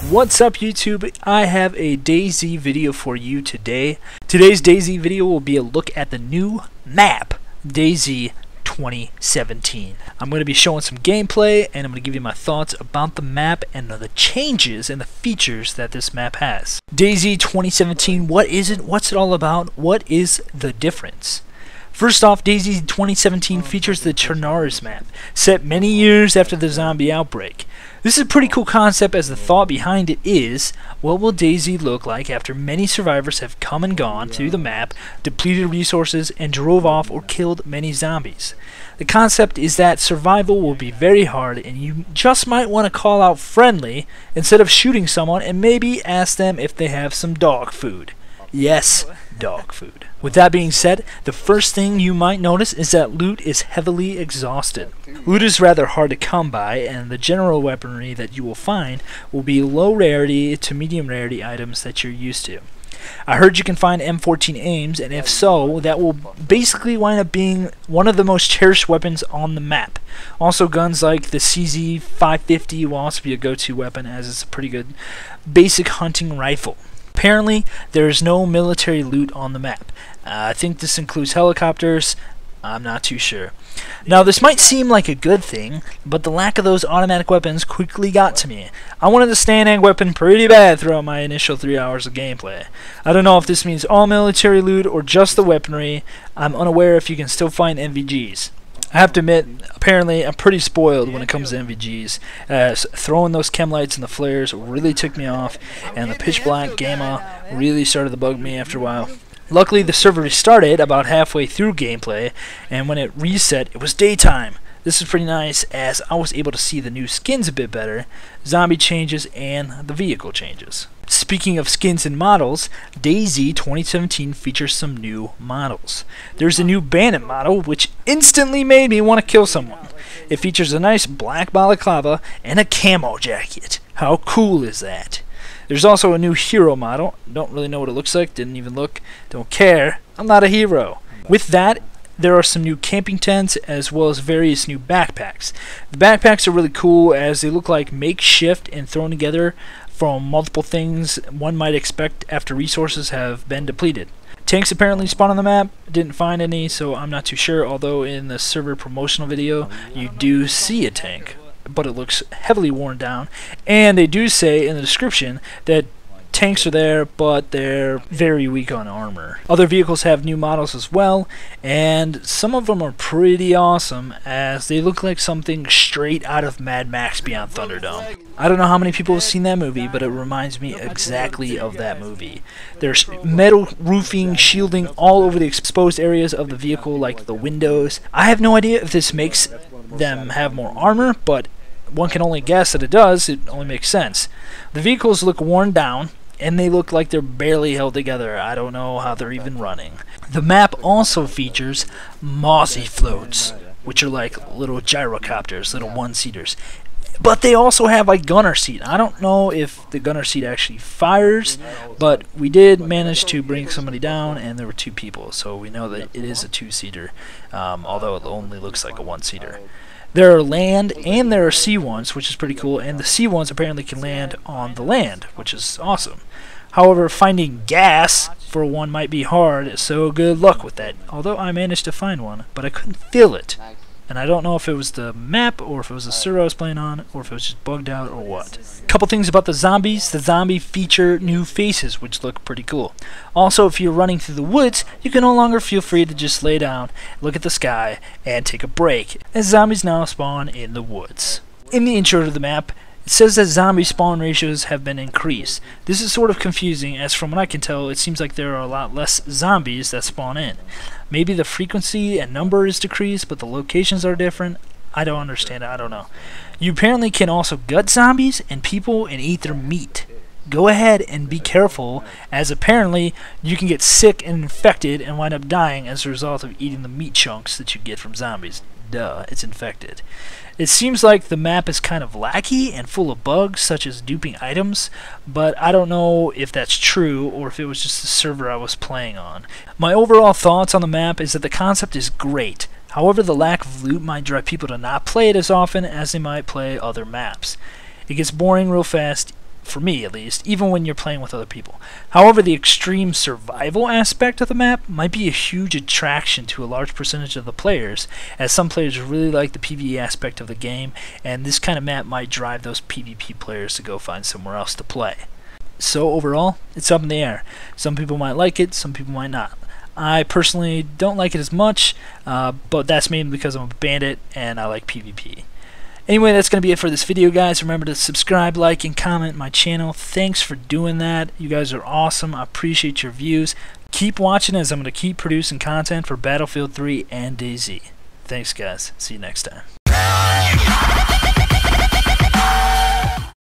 What's up YouTube? I have a DayZ video for you today. Today's DayZ video will be a look at the new map, DayZ 2017. I'm going to be showing some gameplay and I'm going to give you my thoughts about the map and the changes and the features that this map has. DayZ 2017, what is it? What's it all about? What is the difference? First off, DayZ 2017 features the Chernarus map, set many years after the zombie outbreak. This is a pretty cool concept, as the thought behind it is, what will DayZ look like after many survivors have come and gone through the map, depleted resources, and drove off or killed many zombies. The concept is that survival will be very hard and you just might want to call out friendly instead of shooting someone and maybe ask them if they have some dog food. Yes, dog food. With that being said, the first thing you might notice is that loot is heavily exhausted. Loot is rather hard to come by, and the general weaponry that you will find will be low rarity to medium rarity items that you're used to. I heard you can find M14 aims, and if so, that will basically wind up being one of the most cherished weapons on the map. Also, guns like the CZ550 will also be a go-to weapon, as it's a pretty good basic hunting rifle. Apparently, there is no military loot on the map. I think this includes helicopters. I'm not too sure. Now, this might seem like a good thing, but the lack of those automatic weapons quickly got to me. I wanted the stand-hand weapon pretty bad throughout my initial 3 hours of gameplay. I don't know if this means all military loot or just the weaponry. I'm unaware if you can still find NVGs. I have to admit, apparently I'm pretty spoiled when it comes to NVGs, as throwing those chem lights and the flares really took me off, and the pitch black gamma really started to bug me after a while. Luckily, the server restarted about halfway through gameplay, and when it reset, it was daytime. This is pretty nice, as I was able to see the new skins a bit better, zombie changes, and the vehicle changes. Speaking of skins and models, DayZ 2017 features some new models. There's a new bandit model, which instantly made me want to kill someone. It features a nice black balaclava and a camo jacket. How cool is that? There's also a new hero model. Don't really know what it looks like, didn't even look, don't care. I'm not a hero. With that, there are some new camping tents as well as various new backpacks. The backpacks are really cool, as they look like makeshift and thrown together from multiple things one might expect after resources have been depleted. Tanks apparently spawn on the map. Didn't find any, so I'm not too sure, although in the server promotional video you do see a tank, but it looks heavily worn down, and they do say in the description that tanks are there, but they're very weak on armor. Other vehicles have new models as well, and some of them are pretty awesome, as they look like something straight out of Mad Max Beyond Thunderdome. I don't know how many people have seen that movie, but it reminds me exactly of that movie. There's metal roofing, shielding all over the exposed areas of the vehicle, like the windows. I have no idea if this makes them have more armor, but one can only guess that it does. It only makes sense. The vehicles look worn down, and they look like they're barely held together. I don't know how they're even running. The map also features Mozzie floats, which are like little gyrocopters, little one-seaters. But they also have a gunner seat. I don't know if the gunner seat actually fires, but we did manage to bring somebody down, and there were 2 people, so we know that it is a 2-seater, although it only looks like a 1-seater. There are land and there are sea ones, which is pretty cool, and the sea ones apparently can land on the land, which is awesome. However, finding gas for one might be hard, so good luck with that. Although I managed to find one, but I couldn't feel it. And I don't know if it was the map, or if it was the server I was playing on, or if it was just bugged out, or what. Couple things about the zombies. The zombie feature new faces, which look pretty cool. Also, if you're running through the woods, you can no longer feel free to just lay down, look at the sky, and take a break, as zombies now spawn in the woods. In the intro to the map, it says that zombie spawn ratios have been increased. This is sort of confusing, as from what I can tell, it seems like there are a lot less zombies that spawn in. Maybe the frequency and number is decreased, but the locations are different. I don't understand it, I don't know. You apparently can also gut zombies and people and eat their meat. Go ahead and be careful, as apparently you can get sick and infected and wind up dying as a result of eating the meat chunks that you get from zombies. Duh, it's infected. It seems like the map is kind of lacky and full of bugs, such as duping items, but I don't know if that's true or if it was just the server I was playing on. My overall thoughts on the map is that the concept is great. However, the lack of loot might drive people to not play it as often as they might play other maps. It gets boring real fast, for me at least, even when you're playing with other people. However, the extreme survival aspect of the map might be a huge attraction to a large percentage of the players, as some players really like the PvE aspect of the game, and this kind of map might drive those PvP players to go find somewhere else to play. So overall, it's up in the air. Some people might like it, some people might not. I personally don't like it as much, but that's mainly because I'm a bandit and I like PvP. Anyway, that's going to be it for this video, guys. Remember to subscribe, like, and comment my channel. Thanks for doing that. You guys are awesome. I appreciate your views. Keep watching as I'm going to keep producing content for Battlefield 3 and DayZ. Thanks, guys. See you next time.